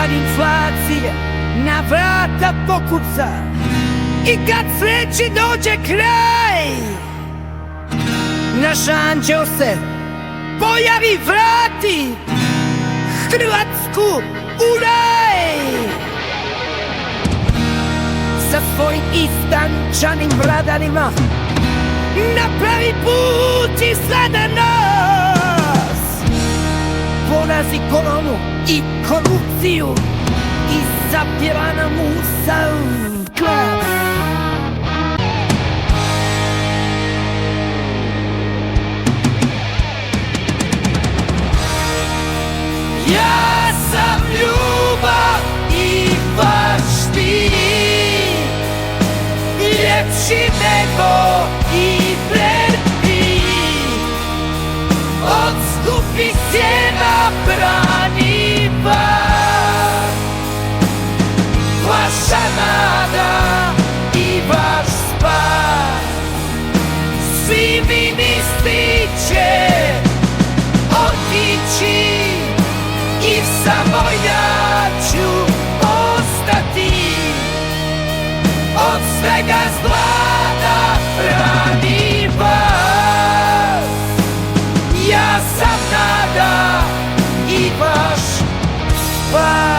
kad inflacija na vrata pokuca i kad sreći dođe kraj, naš anđeo se pojavi, vrati Hrvatsku u raj. Sa svojim istančanim radarima napravi put i sada nas porazi kolonu i korupciju i zapjeva nam u sav glas. Ja sam ljubav i vaš štit, ljepši nego i prvi, od skupih cijena brani vas. Vaša nada i vaš spas, svi ministri će otići i samo ja ću ostati. Od svega zla da branim vas. Ja sam nada i vaš spas.